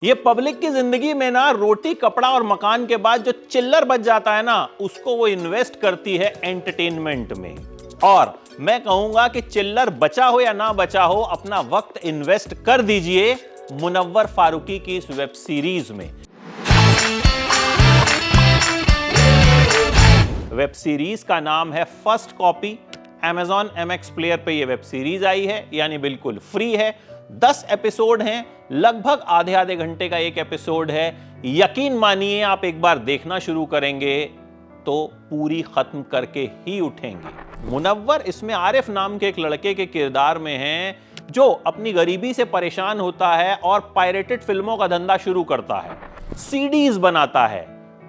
ये पब्लिक की जिंदगी में ना रोटी कपड़ा और मकान के बाद जो चिल्लर बच जाता है ना, उसको वो इन्वेस्ट करती है एंटरटेनमेंट में। और मैं कहूंगा कि चिल्लर बचा हो या ना बचा हो, अपना वक्त इन्वेस्ट कर दीजिए मुनव्वर फारूकी की इस वेब सीरीज में। वेब सीरीज का नाम है first copy. Amazon MX player पे ये वेब सीरीज आई है, यानी बिल्कुल फ्री है। 10 एपिसोड हैं, लगभग आधे आधे घंटे का एक एपिसोड है। यकीन मानिए, आप एक बार देखना शुरू करेंगे तो पूरी खत्म करके ही उठेंगे। मुनव्वर इसमें आरिफ नाम के एक लड़के के किरदार में हैं, जो अपनी गरीबी से परेशान होता है और पायरेटेड फिल्मों का धंधा शुरू करता है, सीडीज बनाता है।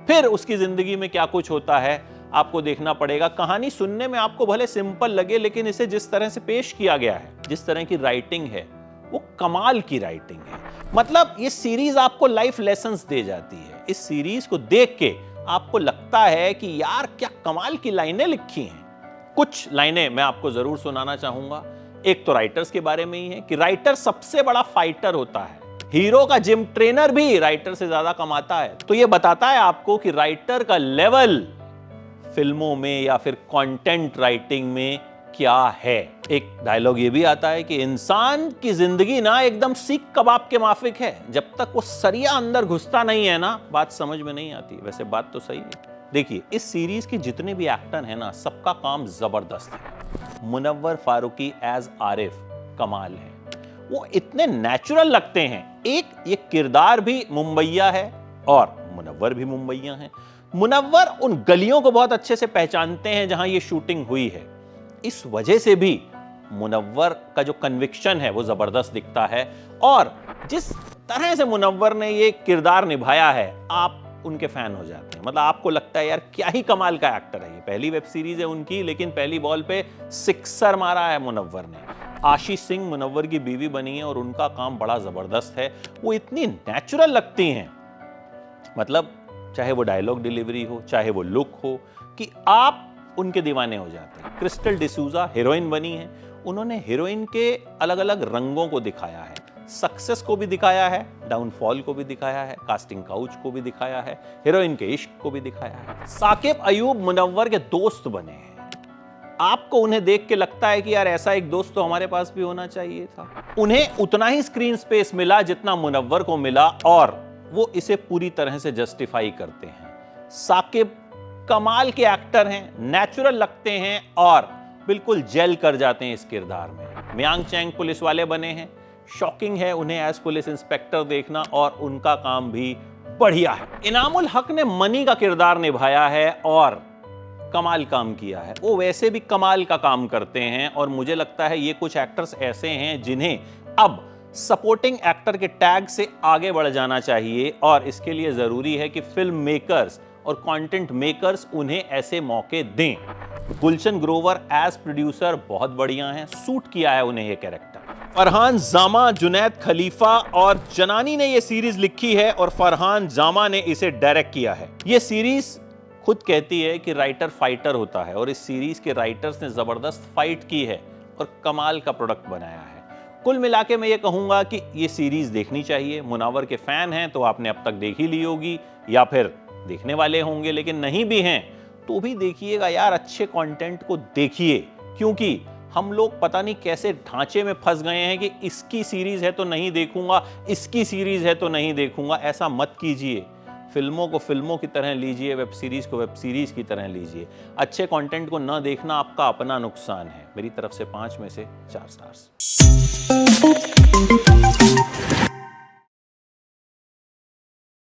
फिर उसकी जिंदगी में क्या कुछ होता है आपको देखना पड़ेगा। कहानी सुनने में आपको भले सिंपल लगे, लेकिन इसे जिस तरह से पेश किया गया है, जिस तरह की राइटिंग है, वो कमाल की राइटिंग है। मतलब ये सीरीज आपको लाइफ लेसन्स दे जाती है। इस सीरीज को देख के आपको लगता है कि यार क्या कमाल की लाइनें लिखी हैं। कुछ लाइनें मैं आपको जरूर सुनाना चाहूंगा। एक तो राइटर्स के बारे में ही है कि राइटर सबसे बड़ा फाइटर होता है। हीरो का जिम ट्रेनर भी राइटर से ज्यादा कमाता है। तो ये बताता है आपको कि राइटर का लेवल फिल्मों में या फिर कंटेंट राइटिंग में क्या है। एक डायलॉग ये भी आता है कि इंसान की जिंदगी ना एकदम सीख कबाब के माफिक है। जब तक वो सरिया अंदर घुसता नहीं है ना, बात समझ में नहीं आती। वैसे बात तो सही है। देखिए, इस सीरीज के जितने भी एक्टर हैं ना, सबका काम जबरदस्त है। मुनव्वर फारूकी एज आरिफ कमाल है। वो इतने नेचुरल लगते हैं। एक ये किरदार भी मुंबईया है और मुनव्वर भी मुंबईया है। मुनव्वर उन गलियों को बहुत अच्छे से पहचानते हैं जहां ये शूटिंग हुई है। इस वजह से भी मुनव्वर का जो कन्विक्शन है वो जबरदस्त दिखता है। और जिस तरह से मुनव्वर ने ये किरदार निभाया है, आप उनके फैन हो जाते हैं। मतलब आपको लगता है यार क्या ही कमाल का एक्टर है। ये पहली वेब सीरीज है उनकी, लेकिन पहली बॉल पे सिक्सर मारा है मुनव्वर ने। आशीष सिंह मुनव्वर की बीवी बनी है और उनका काम बड़ा जबरदस्त है। वो इतनी नेचुरल लगती हैं, मतलब चाहे वो डायलॉग डिलीवरी हो, चाहे वो लुक हो, कि आप उनके दीवाने हो जाते हैं। क्रिस्टल डिसूजा हीरोइन बनी है। उन्होंने हीरोइन के अलग अलग रंगों को दिखाया है। सक्सेस को भी दिखाया है, डाउनफॉल को भी दिखाया है, कास्टिंग काउच को भी दिखाया है, हीरोइन के इश्क को भी दिखाया है। साकिब अयूब मुनव्वर के दोस्त बने हैं। आपको उन्हें देख के लगता है कि यार ऐसा एक दोस्त तो हमारे पास भी होना चाहिए था। उन्हें उतना ही स्क्रीन स्पेस मिला जितना मुनव्वर को मिला, और वो इसे पूरी तरह से जस्टिफाई करते हैं। साकिब कमाल के एक्टर हैं, नेचुरल लगते हैं और बिल्कुल जेल कर जाते हैं इस किरदार में। मियांग चैंग पुलिस वाले बने हैं। शॉकिंग है उन्हें एज पुलिस इंस्पेक्टर देखना, और उनका काम भी बढ़िया है। इनामुल हक ने मनी का किरदार निभाया है और कमाल काम किया है। वो वैसे भी कमाल का काम करते हैं, और मुझे लगता है ये कुछ एक्टर्स ऐसे हैं जिन्हें अब सपोर्टिंग एक्टर के टैग से आगे बढ़ जाना चाहिए। और इसके लिए जरूरी है कि फिल्म मेकर्स और कंटेंट मेकर्स उन्हें ऐसे मौके दें। गुलशन ग्रोवर एज प्रोड्यूसर बहुत बढ़िया हैं, सूट किया है उन्हें ये कैरेक्टर। फरहान जामा, जुनैद खलीफा और जनानी ने ये सीरीज लिखी है और फरहान जामा ने इसे डायरेक्ट किया है। ये सीरीज खुद कहती है कि राइटर फाइटर होता है, और इस सीरीज के राइटर्स ने जबरदस्त फाइट की है और कमाल का प्रोडक्ट बनाया है। कुल मिला के मैं ये कहूंगा कि ये सीरीज देखनी चाहिए। मुनव्वर के फैन हैं तो आपने अब तक देख ही ली होगी, या फिर देखने वाले होंगे, लेकिन नहीं भी हैं तो भी देखिएगा यार। अच्छे कंटेंट को देखिए, क्योंकि हम लोग पता नहीं कैसे ढांचे में फंस गए हैं कि इसकी सीरीज है तो नहीं देखूंगा, इसकी सीरीज है तो नहीं देखूंगा। ऐसा मत कीजिए। फिल्मों को फिल्मों की तरह लीजिए, वेब सीरीज को वेब सीरीज की तरह लीजिए। अच्छे कंटेंट को न देखना आपका अपना नुकसान है। मेरी तरफ से 5 में से 4 स्टार्स।